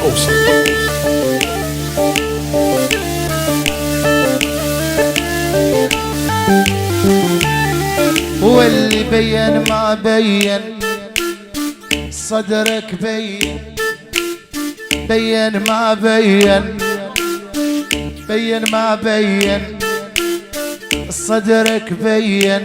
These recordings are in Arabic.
الأوسط. واللي بين ما بين صدرك بين، بين ما بين، بين ما بين صدرك بين،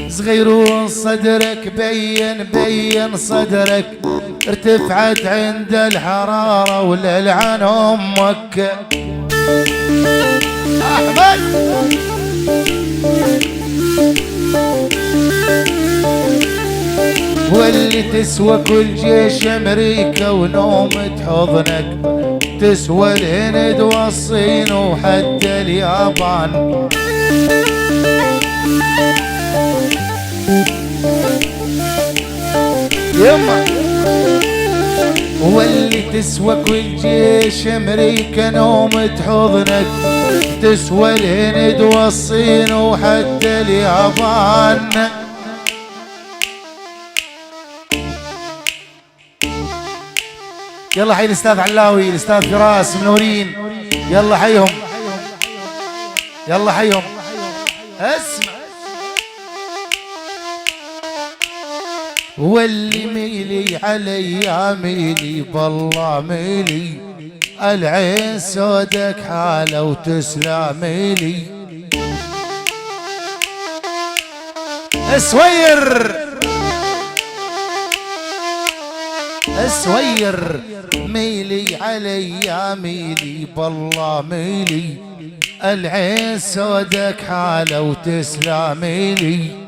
صغيرون صدرك بين، بين صدرك ارتفعت عند الحرارة وللعن أمك أحمد. واللي تسوى كل جيش أمريكا ونومة حضنك، تسوى الهند والصين وحتى اليابان. يما واللي تسوى كل جيش أمريكا نومة حضنك، تسوى الهند والصين وحتى اليابان. يلا حي الاستاذ علاوي، الاستاذ فراس منورين، يلا حيهم، يلا حيهم. اسمع واللي ميلي علي ميلي بالله ميلي، العين سودك حاله وتسلى لي. اسوير اسوير ميلي علي ميلي بالله ميلي، العين سودك حاله وتسلى لي.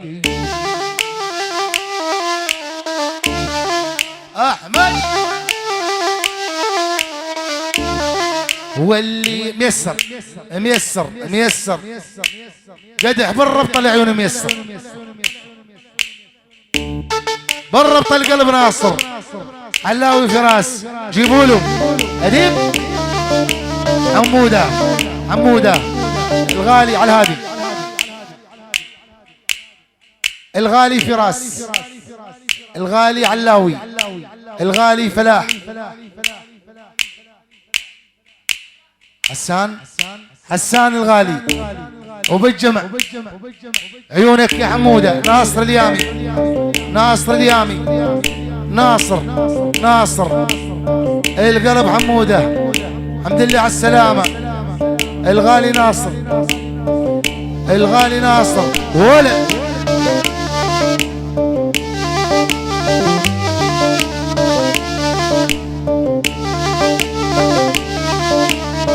احمد واللي ميسر ميسر ميسر قدح بالربط العيون ميسر، بالربط القلب ناصر علاوي فراس، جيبوا له اديب حموده، حموده الغالي على الهادي، الغالي فراس، الغالي علاوي، الغالي فلاح، حسان، حسان الغالي وبالجمع عيونك يا حموده. ناصر اليامي، ناصر اليامي، ناصر، ناصر القلب حموده، الحمد لله على السلامة. الغالي ناصر، الغالي ناصر ولا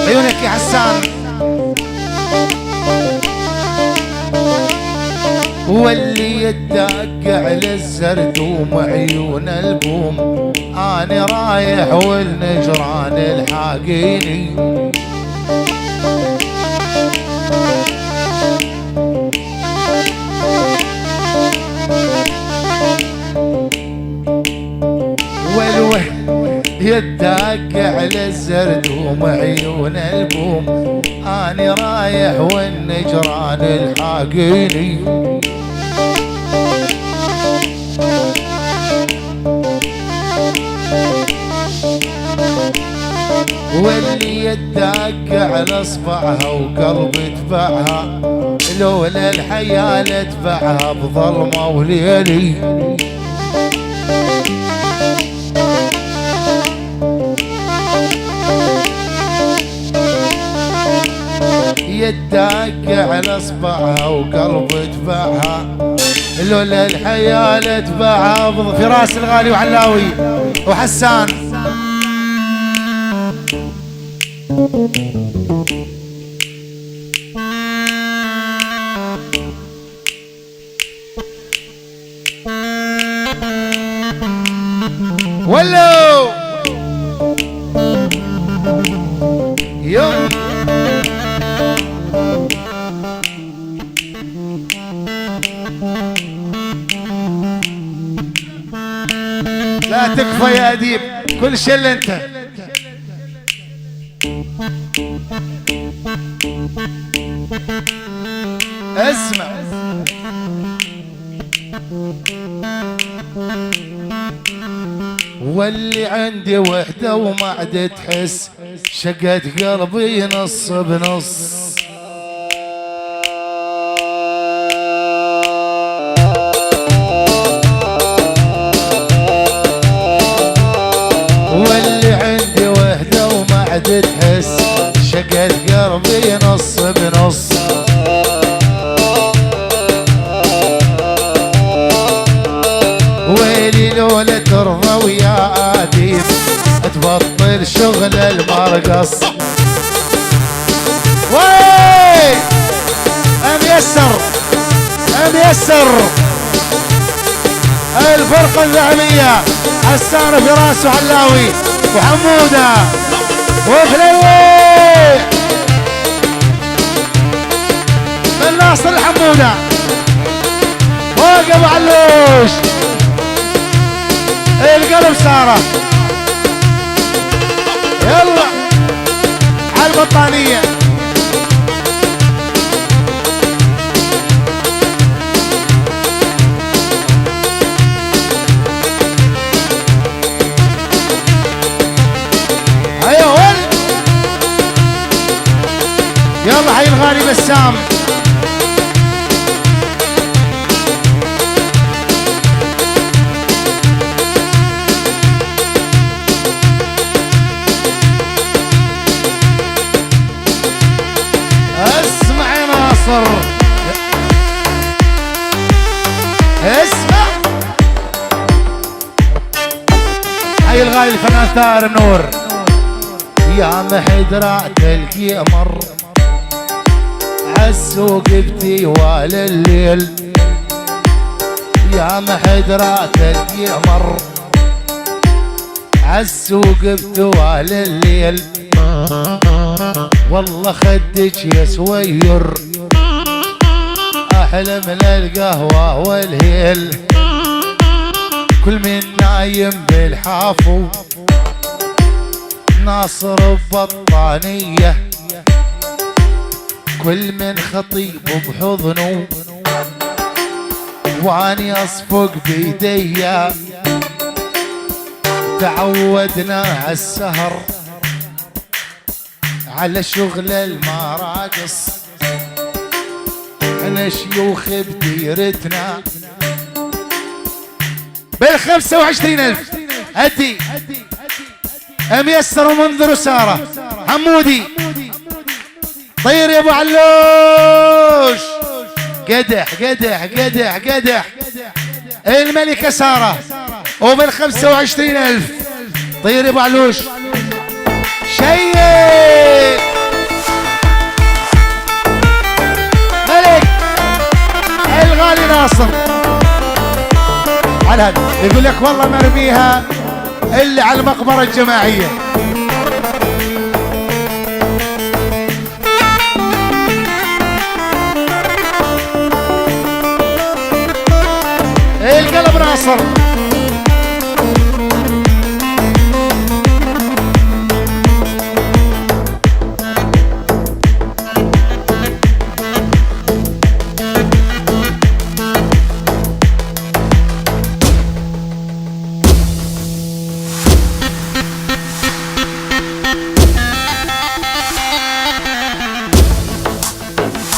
عيونك يا حسان. واللي يدق على الزردوم عيون البوم، أنا رايح والنجران الحاقيني. والوه يدق على الزردوم عيون البوم، أنا رايح والنجران الحاقيني. واللي يدق على اصبعها وقلب تبعها، لولا الحياة لتبعها بظلمة وليلي. يدق على اصبعها وقلب تبعها، لولا الحياة لتبعها فراس الغالي وعلاوي وحسان. ولو يوم لا تكفى يا أديب، كل شيء اللي انت. اسمع واللي عندي وحدة وما عاد تحس، شقت قلبي نص بنص. واللي عندي وحدة وما عاد تحس، شقت قلبي نص بنص. ويلي لولا ترضى ويا عاديب تبطل شغل المرقص. وي اميسر الفرقة الذهبية حسان فراس وعلاوي وحمودة وفليوي من ناصر الحمودة فوق ابو علوش القلب سارة. يلا على البطانية. ايوه ولد. يلا حي الغالي بسام. اسمع حي الغالي الفنان ثار منور. يا محدرة القمر عالسوق بتيوال الليل. يا محدرة القمر عالسوق بتوال الليل. والله خدك يا سوير احلى من القهوة والهيل. كل من نايم بالحافو ناصر ببطانية. كل من خطيب بحضنه واني اصفق بيديا. تعودنا عالسهر على شغل المراقص. احنا شيوخ بديرتنا بال25,000 هدي اميسر ومنذر وسارة حمودي. طير يا ابو علوش. قدح قدح قدح قدح الملكة سارة وبال25,000. طير يا ابو علوش. شيء ملك الغالي ناصر على هذا يقول لك والله مرميها اللي على المقبرة الجماعية. القلب ناصر.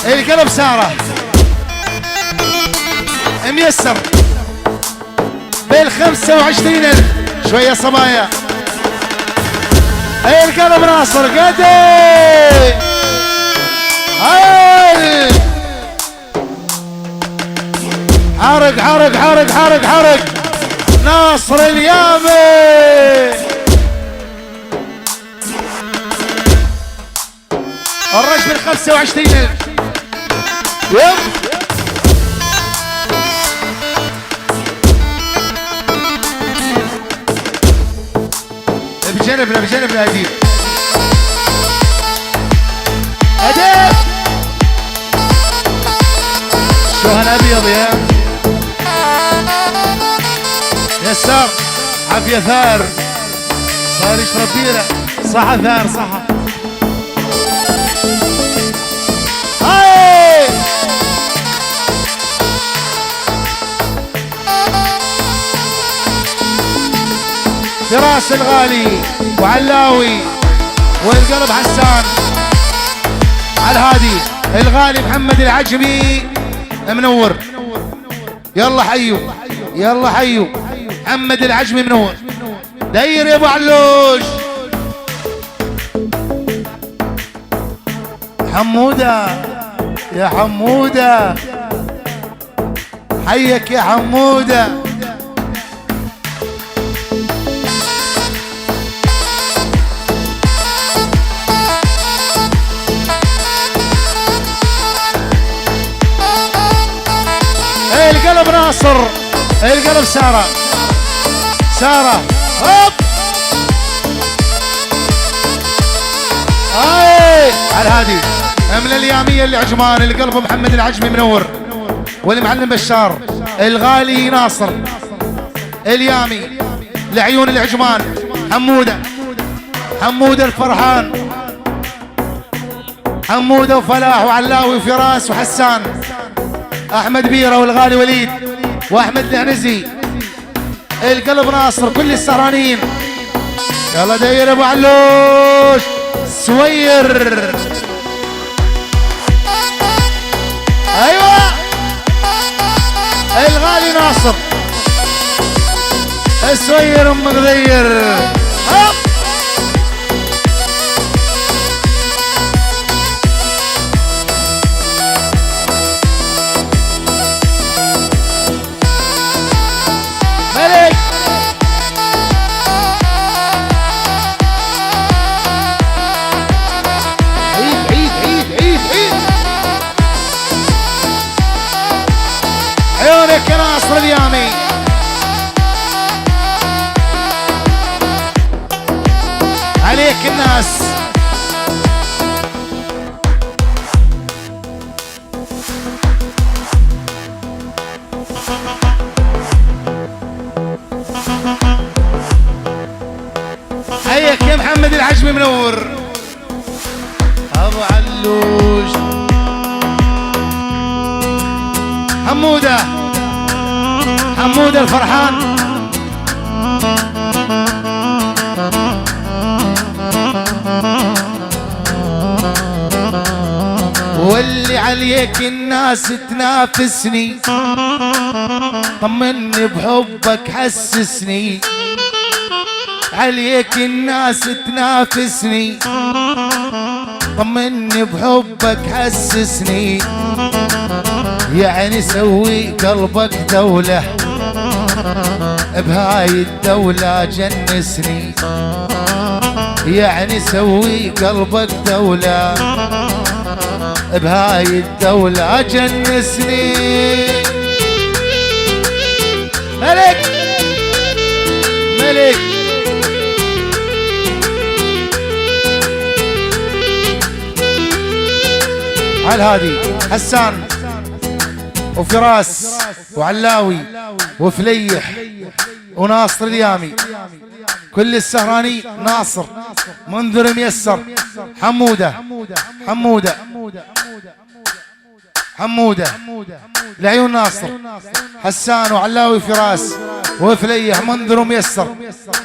القلب سارة ميسر بال25,000 شوية صبايا. القلب ناصر قدي حرق حرق حرق حرق حرق ناصر اليامي. الرجل بال25,000 بجنبنا بجنبنا أديب أديب شو هالأبيض يا سار عافية ثار صار يشرب بيرة. صح ثار صح. هاي وفراس الغالي وعلاوي والقلب حسان على الهادي الغالي محمد العجمي منور. يلا حيو يلا حيو محمد العجمي منور. داير يا ابو علوش حمودة يا حمودة حيك يا حمودة. القلب ناصر القلب سارة سارة هوب على الهادي من اليامية اللي عجمان القلب محمد العجمي منور والمعلم بشار الغالي ناصر اليامي لعيون العجمان حمودة حمودة الفرحان حمودة وفلاح وعلاوي وفراس وحسان احمد بيرة والغالي وليد واحمد العنزي القلب ناصر كل السهرانين. يلا داير ابو علوش سوير ايوه الغالي ناصر السوير ام غدير ملك عيونك يا ناصر اليامي عليك الناس. حيك يا محمد العجمي منور ابو علوش حمودة حمودة الفرحان واللي عليك الناس تنافسني طمني بحبك حسسني عليك الناس تنافسني طمني بحبك حسسني يعني سوي قلبك دولة بهاي الدولة جنسني يعني سوي قلبك دولة بهاي الدولة جنسني. ملك ملك على الهادي حسان وفراس وعلاوي وفليح وناصر اليامي كل السهراني ناصر منذر ميسر حمودة حمودة حمودة لعيون ناصر حسان وعلاوي فراس وفليح منذر ميسر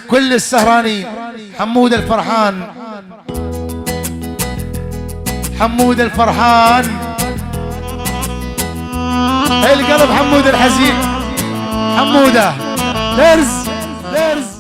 كل السهراني حمودة الفرحان حمودة الفرحان القلب حمودة الحزين حمودة درز درز